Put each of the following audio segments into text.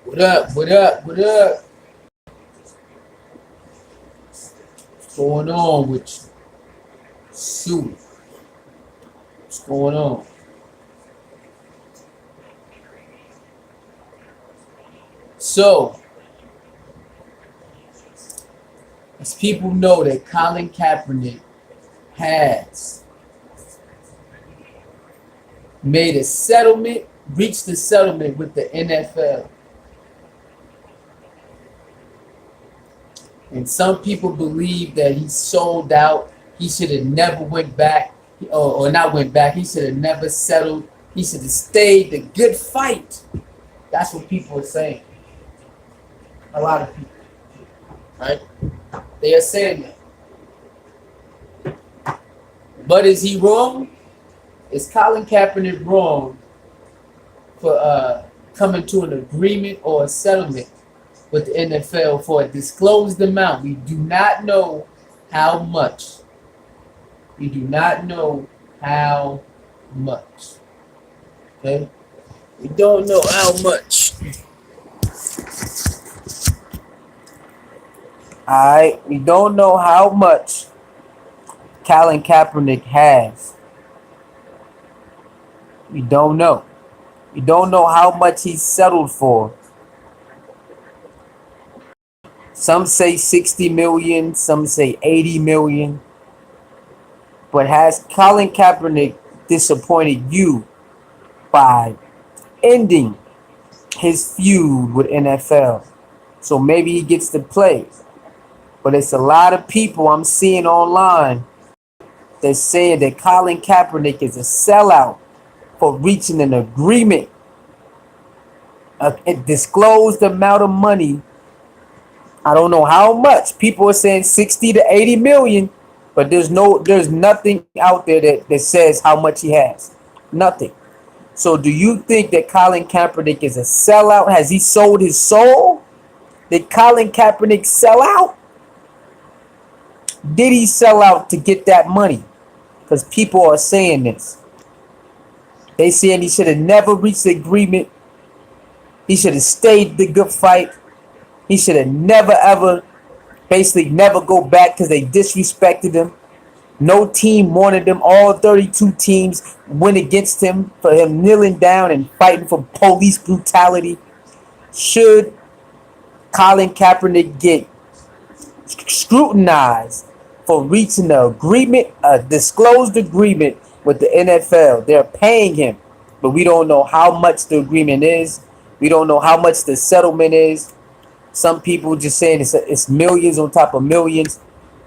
What up? What up? What up? What's going on with you? Shoot. What's going on? So, as people know that Colin Kaepernick has made a settlement, reached a settlement with the NFL. And some people believe that he sold out. He should have never went back, or not went back. He should have never settled. He should have stayed the good fight. That's what people are saying. A lot of people, right? They are saying that. But is he wrong? Is Colin Kaepernick wrong for coming to an agreement or a settlement with the NFL for a disclosed amount? We do not know how much. We do not know how much. Okay? We don't know how much. Alright, we don't know how much Colin Kaepernick has. We don't know. We don't know how much he settled for. Some say 60 million, some say 80 million. But has Colin Kaepernick disappointed you by ending his feud with NFL? So maybe he gets to play. But it's a lot of people I'm seeing online that's saying that Colin Kaepernick is a sellout for reaching an agreement, a disclosed amount of money. I don't know how much. People are saying 60 to 80 million, but there's nothing out there that says how much he has. Nothing. So do you think that Colin Kaepernick is a sellout? Has he sold his soul? Did Colin Kaepernick sell out? Did he sell out to get that money? Because people are saying this. They saying he should have never reached the agreement. He should have stayed the good fight. He should have never ever, basically never go back because they disrespected him. No team wanted him. All 32 teams went against him for him kneeling down and fighting for police brutality. Should Colin Kaepernick get scrutinized for reaching the agreement, a disclosed agreement with the NFL? They're paying him, but we don't know how much the agreement is. We don't know how much the settlement is. Some people just saying it's millions on top of millions.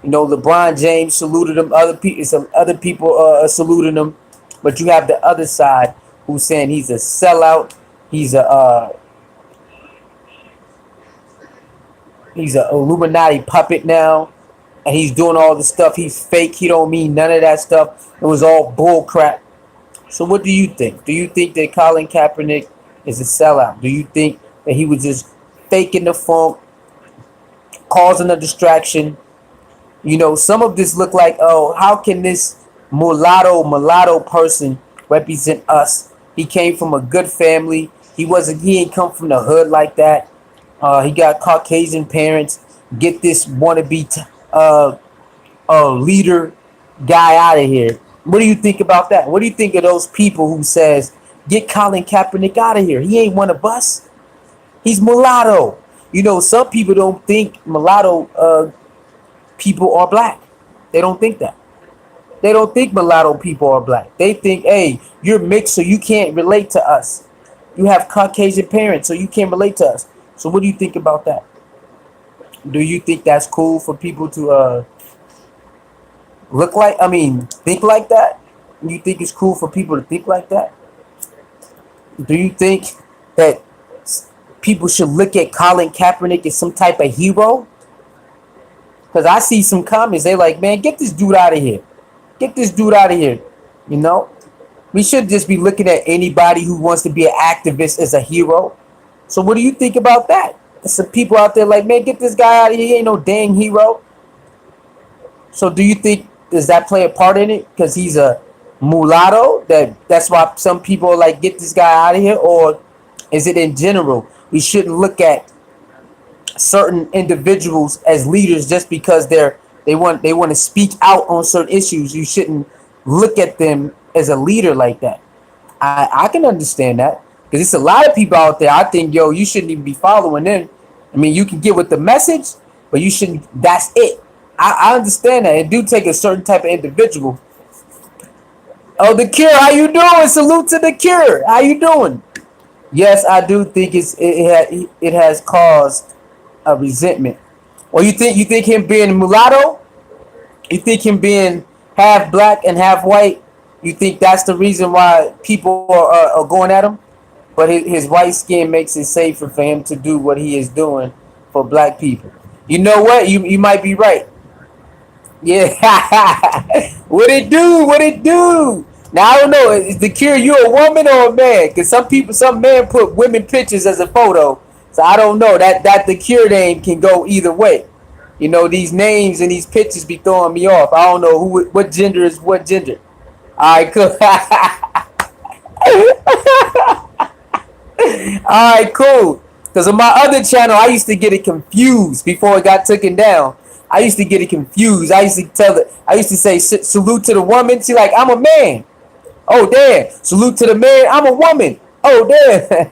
You know, LeBron James saluted him. Other people are saluting him. But you have the other side who's saying he's a sellout. He's a Illuminati puppet now, and he's doing all the stuff. He's fake. He don't mean none of that stuff. It was all bull crap. So what do you think? Do you think that Colin Kaepernick is a sellout? Do you think that he was just faking the funk, causing a distraction? You know, some of this look like, oh, how can this mulatto person represent us? He came from a good family. He ain't come from the hood like that. He got Caucasian parents. Get this wannabe leader guy out of here. What do you think about that? What do you think of those people who says, get Colin Kaepernick out of here? He ain't one of us. He's mulatto. You know, some people don't think mulatto people are black. They don't think that. They don't think mulatto people are black. They think, hey, you're mixed, so you can't relate to us. You have Caucasian parents, so you can't relate to us. So what do you think about that? Do you think that's cool for people to think like that? Do you think it's cool for people to think like that? Do you think that people should look at Colin Kaepernick as some type of hero? Because I see some comments, they like, man, get this dude out of here. Get this dude out of here. You know? We should just be looking at anybody who wants to be an activist as a hero. So what do you think about that? There's some people out there like, man, get this guy out of here. He ain't no dang hero. So do you think, does that play a part in it? Because he's a mulatto? That's why some people are like, get this guy out of here? Or is it in general? We shouldn't look at certain individuals as leaders just because they want to speak out on certain issues. You shouldn't look at them as a leader like that. I can understand that because it's a lot of people out there. I think, yo, you shouldn't even be following them. I mean, you can get with the message, but you shouldn't. That's it. I understand that. It do take a certain type of individual. Oh, the Cure, how you doing? Salute to the Cure. How you doing? Yes, I do think it has caused a resentment. Well, you think him being mulatto, you think him being half black and half white, you think that's the reason why people are going at him? But his white skin makes it safer for him to do what he is doing for black people. You know what? You might be right. Yeah. What it do? What it do? Now I don't know. Is the Cure you a woman or a man? Because some men put women pictures as a photo. So I don't know. That the Cure name can go either way. You know, these names and these pictures be throwing me off. I don't know what gender is what gender. All right, cool. All right, cool. Because on my other channel, I used to get it confused before it got taken down. I used to get it confused. I used to I used to say salute to the woman. She like, I'm a man. Oh damn. Salute to the man. I'm a woman. Oh damn.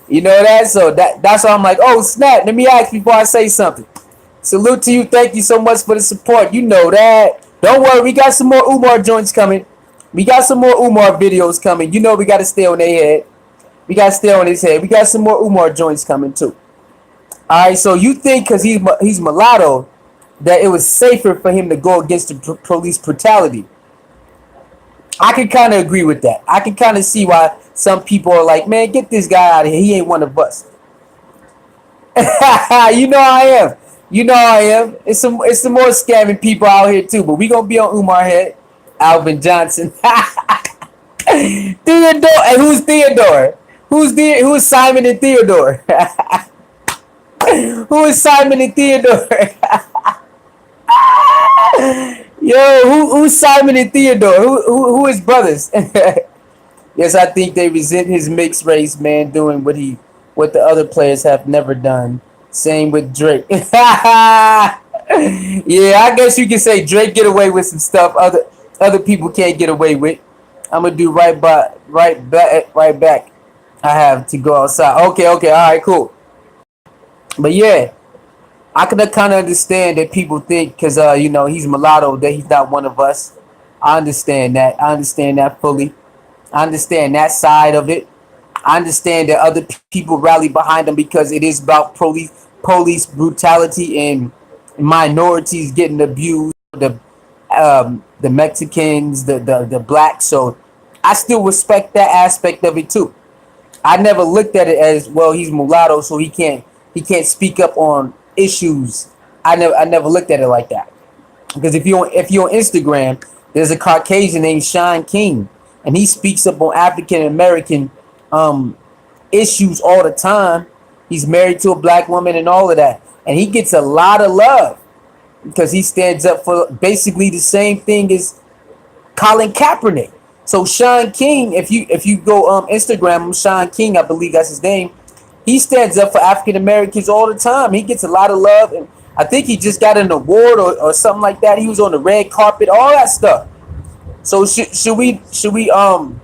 You know that? So that's why I'm like, oh snap. Let me ask before I say something. Salute to you. Thank you so much for the support. You know that. Don't worry. We got some more Umar joints coming. We got some more Umar videos coming. You know we got to stay on their head. We got to stay on his head. We got some more Umar joints coming too. All right. So you think because he's mulatto that it was safer for him to go against the police brutality? I can kind of agree with that. I can kind of see why some people are like, man, get this guy out of here. He ain't one of us. You know I am. You know I am. It's some more scamming people out here too. But we gonna be on Umar head. Alvin Johnson. Theodore. Hey, who's Theodore? Who's Simon and Theodore? Who is Simon and Theodore? Yo, who's Simon and Theodore? Who is brothers? Yes, I think they resent his mixed race man doing what the other players have never done. Same with Drake. Yeah, I guess you can say Drake get away with some stuff other people can't get away with. I'm gonna do right back. I have to go outside. Okay, all right, cool. But yeah, I could kind of understand that people think because he's mulatto that he's not one of us. I understand that. I understand that fully. I understand that side of it. I understand that other people rally behind him because it is about police brutality and minorities getting abused. The Mexicans, the blacks. So I still respect that aspect of it too. I never looked at it as well. He's mulatto, so he can't speak up on issues. I never looked at it like that. Because if you're on Instagram, there's a Caucasian named Sean King, and he speaks up on African American issues all the time. He's married to a black woman and all of that, and he gets a lot of love because he stands up for basically the same thing as Colin Kaepernick. So Sean King, if you go Instagram, Sean King, I believe that's his name. He stands up for African Americans all the time. He gets a lot of love, and I think he just got an award or something like that. He was on the red carpet, all that stuff. So should we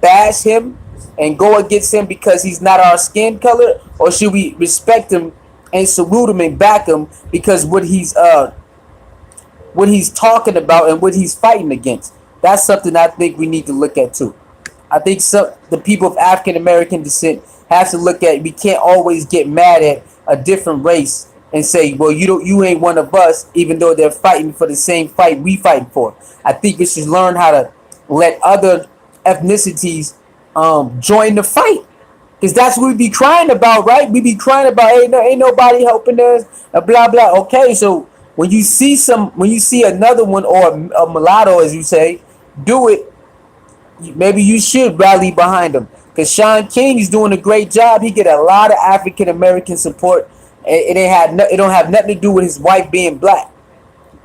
bash him and go against him because he's not our skin color, or should we respect him and salute him and back him because what he's talking about and what he's fighting against? That's something I think we need to look at too. I think the people of African American descent have to look at. We can't always get mad at a different race and say, well, you ain't one of us, even though they're fighting for the same fight we fighting for. I think we should learn how to let other ethnicities join the fight, because that's what we be crying about, right? We be crying about ain't nobody helping us, blah blah. Okay, so when you see another one or a mulatto, as you say, do it. Maybe you should rally behind him, because Sean King is doing a great job. He get a lot of African American support. It don't have nothing to do with his wife being black.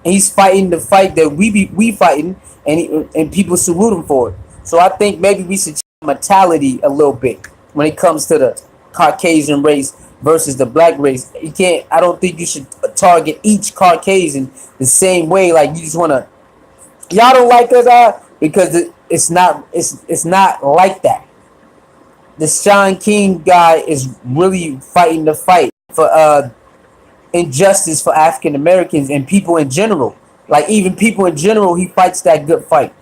He's fighting the fight that we fighting, and people salute him for it. So I think maybe we should change mentality a little bit when it comes to Caucasian race versus the black race. You can't. I don't think you should target each Caucasian the same way. Like you just want to. Y'all don't like us, because it's not. It's not like that. The Sean King guy is really fighting the fight for injustice for African Americans and people in general. Like even people in general, he fights that good fight.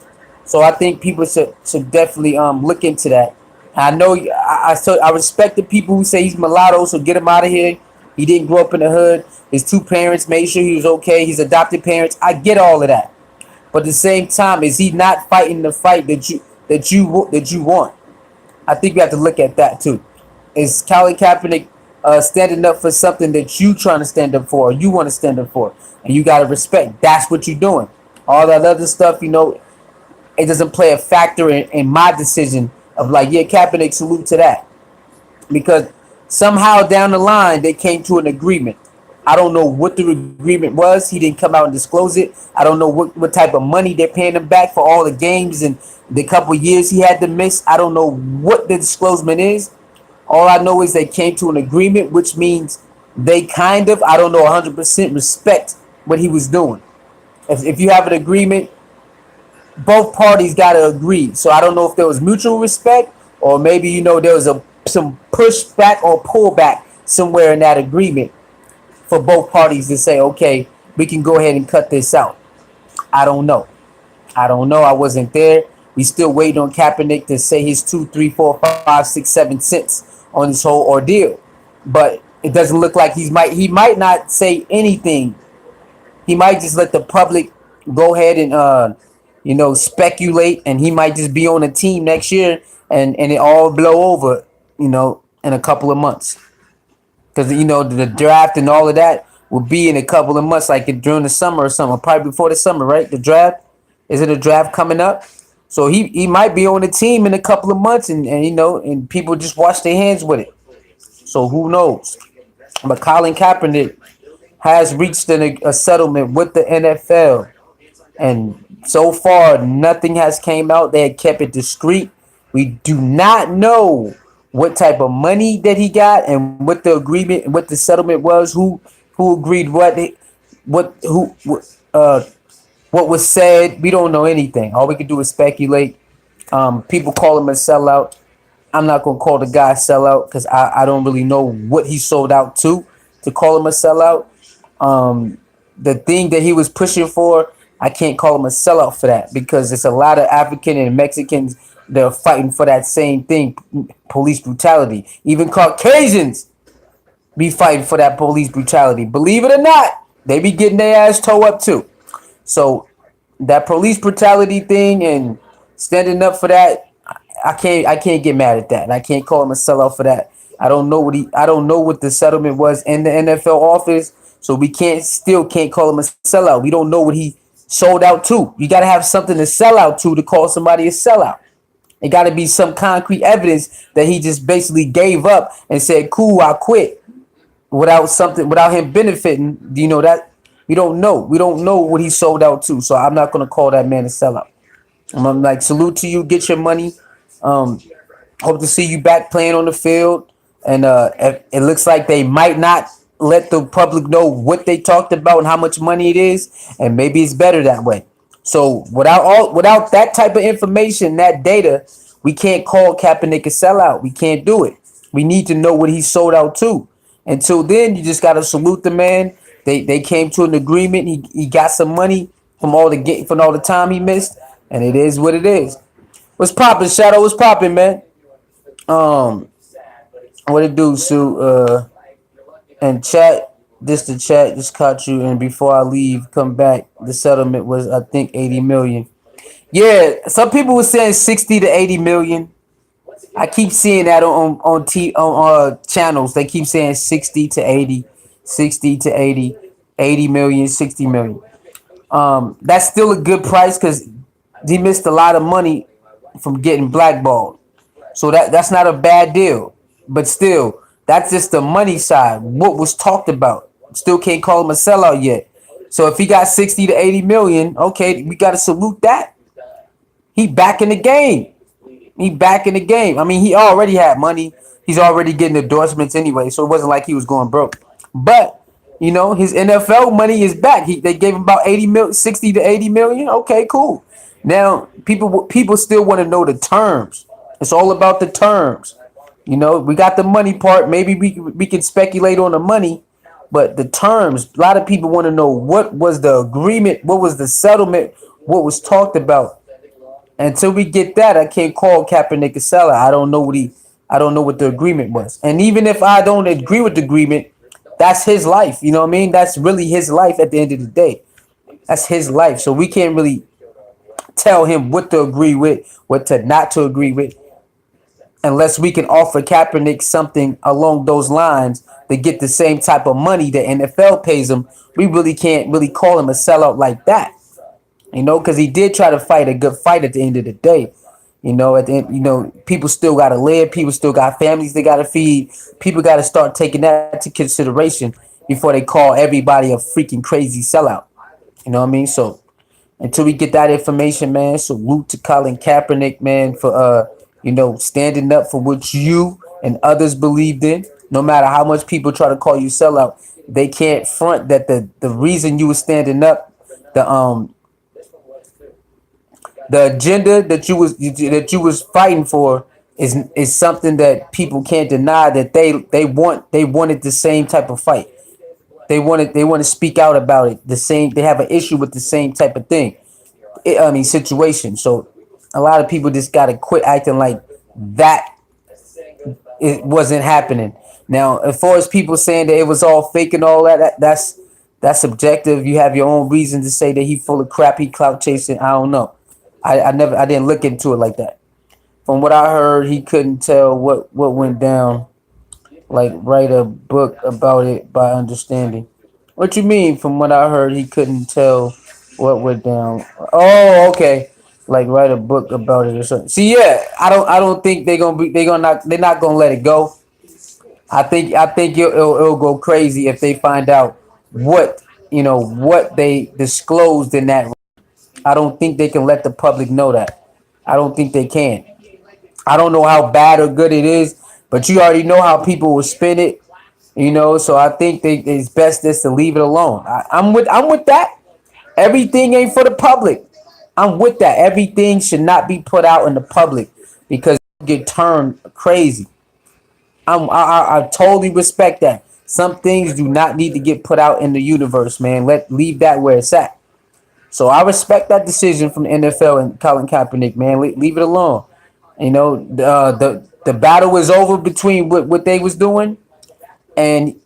So I think people should definitely look into that. I know I respect the people who say he's mulatto, so get him out of here. He didn't grow up in the hood. His two parents made sure he was okay. His adopted parents, I get all of that. But at the same time, is he not fighting the fight that you want? I think we have to look at that too. Is Colin Kaepernick standing up for something that you trying to stand up for, or you want to stand up for, and you gotta respect. That's what you're doing. All that other stuff, it doesn't play a factor in my decision of like, yeah, Kaepernick, salute to that, because somehow down the line they came to an agreement. I don't know what the agreement was. He didn't come out and disclose it. I don't know what type of money they're paying him back for all the games and the couple years he had to miss. I don't know what the disclosement is. All I know is they came to an agreement, which means they kind of, I don't know, 100% respect what he was doing. If you have an agreement, both parties got to agree. So I don't know if there was mutual respect, or maybe there was some pushback or pullback somewhere in that agreement for both parties to say, okay, we can go ahead and cut this out. I don't know. I don't know. I wasn't there. We still waiting on Kaepernick to say his 2, 3, 4, 5, 6, 7 cents on this whole ordeal. But it doesn't look like he might not say anything. He might just let the public go ahead and speculate, and he might just be on a team next year, and it all blow over, in a couple of months. Because the draft and all of that will be in a couple of months, like during the summer or something, probably before the summer, right? The draft, is it a draft coming up? So he might be on the team in a couple of months, and people just wash their hands with it. So who knows? But Colin Kaepernick has reached a settlement with the NFL, and so far nothing has came out. They had kept it discreet. We do not know what type of money that he got, and what the agreement, what the settlement was, who agreed what was said. We don't know anything. All we can do is speculate. People call him a sellout. I'm not gonna call the guy sellout, because I don't really know what he sold out to call him a sellout. The thing that he was pushing for, I can't call him a sellout for that, because it's a lot of African and Mexicans that are fighting for that same thing, police brutality. Even Caucasians be fighting for that police brutality. Believe it or not, they be getting their ass towed up too. So that police brutality thing and standing up for that, I can't get mad at that, and I can't call him a sellout for that. I don't know what the settlement was in the NFL office, so we can't call him a sellout. We don't know what he sold out to. You got to have something to sell out to call somebody a sellout. It got to be some concrete evidence that he just basically gave up and said, "Cool, I quit," without him benefiting. That we don't know. We don't know what he sold out to. So I'm not gonna call that man a sellout. I'm like, salute to you. Get your money. Hope to see you back playing on the field. And it looks like they might not let the public know what they talked about and how much money it is, and maybe it's better that way. So without that type of information, that data, we can't call Kaepernick a sellout. We can't do it. We need to know what he sold out to. Until then, you just gotta salute the man. They came to an agreement. He got some money from all the time he missed, and it is what it is. What's poppin', Shadow? What's poppin', man? Um, what it do, Sue? And chat. The chat just caught you. And before I leave, come back. The settlement was, I think, 80 million. Yeah, some people were saying 60 to 80 million. I keep seeing that on channels. They keep saying 60 to 80, 60 to 80, 80 million, 60 million. That's still a good price, because he missed a lot of money from getting blackballed. So that's not a bad deal. But still, that's just the money side. What was talked about. Still can't call him a sellout yet. So if he got 60 to 80 million, okay, we got to salute that. He back in the game. He back in the game. I mean, he already had money. He's already getting endorsements anyway, so it wasn't like he was going broke. But you know, his NFL money is back. They gave him about 60 to 80 million. Okay, cool. Now people still want to know the terms. It's all about the terms. You know, we got the money part. Maybe we can speculate on the money, but the terms. A lot of people want to know what was the agreement, what was the settlement, what was talked about. Until we get that, I can't call Kaepernick a seller. I don't know what the agreement was. And even if I don't agree with the agreement, that's his life. You know what I mean? That's really his life at the end of the day. That's his life. So we can't really tell him what to agree with, what to not to agree with, unless we can offer Kaepernick something along those lines to get the same type of money the NFL pays him. We really can't really call him a sellout like that. You know, because he did try to fight a good fight at the end of the day. You know, at the end, you know, people still got to live. People still got families they got to feed. People got to start taking that to consideration before they call everybody a freaking crazy sellout. You know what I mean? So until we get that information, man, salute to Colin Kaepernick, man, for you know, standing up for what you and others believed in. No matter how much people try to call you sellout, they can't front that the reason you were standing up, the the agenda that you was fighting for is something that people can't deny, that they wanted the same type of fight. They want to speak out about it. The same, they have an issue with the same type of thing. I mean situation. So a lot of people just gotta quit acting like that it wasn't happening. Now, as far as people saying that it was all fake and all that's subjective. You have your own reason to say that he full of crap, he clout chasing. I don't know. I didn't look into it like that. From what I heard, he couldn't tell what went down. Like write a book about it by understanding. What you mean? From what I heard, he couldn't tell what went down. Oh, okay. Like write a book about it or something. See, yeah, I don't think they're not gonna let it go. I think it'll go crazy if they find out what what they disclosed in that. I don't think they can let the public know that. I don't think they can. I don't know how bad or good it is, but you already know how people will spin it, you know. So I think it's best just to leave it alone. I'm with that. Everything ain't for the public. I'm with that. Everything should not be put out in the public because you get turned crazy. I totally respect that. Some things do not need to get put out in the universe, man. Leave that where it's at. So I respect that decision from the NFL and Colin Kaepernick, man. Leave it alone. You know, the battle was over between what they was doing, and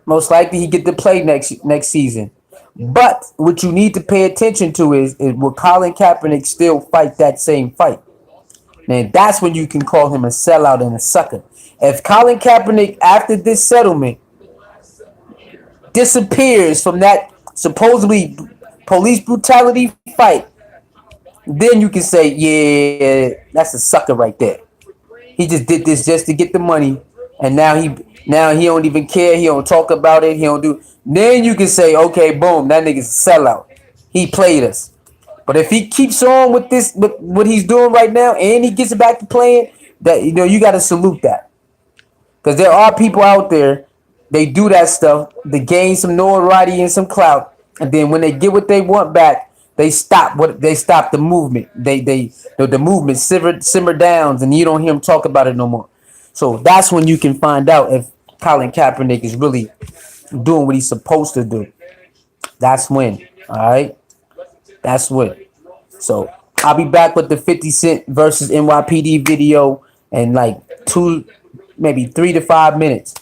most likely he get to play next season. But what you need to pay attention to is will Colin Kaepernick still fight that same fight? And that's when you can call him a sellout and a sucker. If Colin Kaepernick, after this settlement, disappears from that supposedly police brutality fight, then you can say, yeah, that's a sucker right there. He just did this just to get the money, and now he don't even care. He don't talk about it. He don't do. Then you can say, okay, boom, that nigga's a sellout. He played us. But if he keeps on with this, with what he's doing right now, and he gets back to playing, that you got to salute that, because there are people out there, they do that stuff to gain some notoriety and some clout, and then when they get what they want back, they stop the movement. The movement simmer down, and you don't hear them talk about it no more. So that's when you can find out if Colin Kaepernick is really doing what he's supposed to do. That's when. All right. That's when. So I'll be back with the 50 Cent versus NYPD video in like maybe 3 to 5 minutes.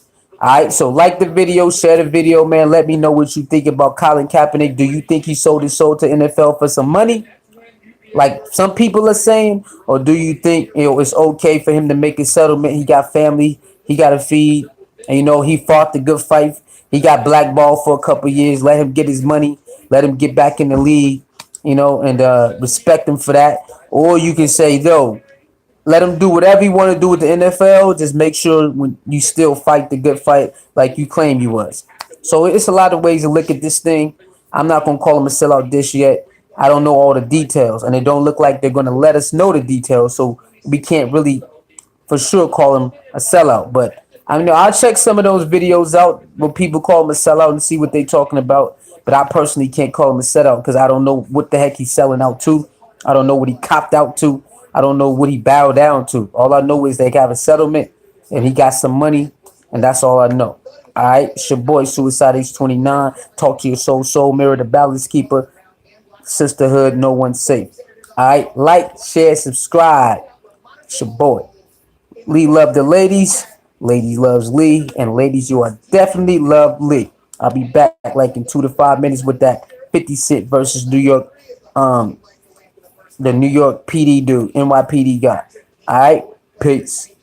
All right, so like the video, share the video, man. Let me know what you think about Colin Kaepernick. Do you think he sold his soul to NFL for some money, like some people are saying, or do you think it's okay for him to make a settlement? He got family, he got to feed, and he fought the good fight. He got blackballed for a couple years. Let him get his money. Let him get back in the league, and respect him for that. Or you can say, yo, let him do whatever you want to do with the NFL. Just make sure when you still fight the good fight like you claim you was. So it's a lot of ways to look at this thing. I'm not going to call him a sellout dish yet. I don't know all the details, and it don't look like they're going to let us know the details. So we can't really for sure call him a sellout. But I mean, I'll check some of those videos out where people call him a sellout and see what they talking about. But I personally can't call him a sellout because I don't know what the heck he's selling out to. I don't know what he copped out to. I don't know what he bowed down to. All I know is they have a settlement and he got some money, and that's all I know. All right, it's your boy Suicide H 29. Talk to your soul, mirror the balance keeper. Sisterhood, no one's safe. All right, like, share, subscribe. It's your boy. Lee love the ladies. Lady loves Lee. And ladies, you are definitely love Lee. I'll be back like in 2 to 5 minutes with that 50 Cent versus New York, um, the New York PD dude, NYPD guy. All right, peace.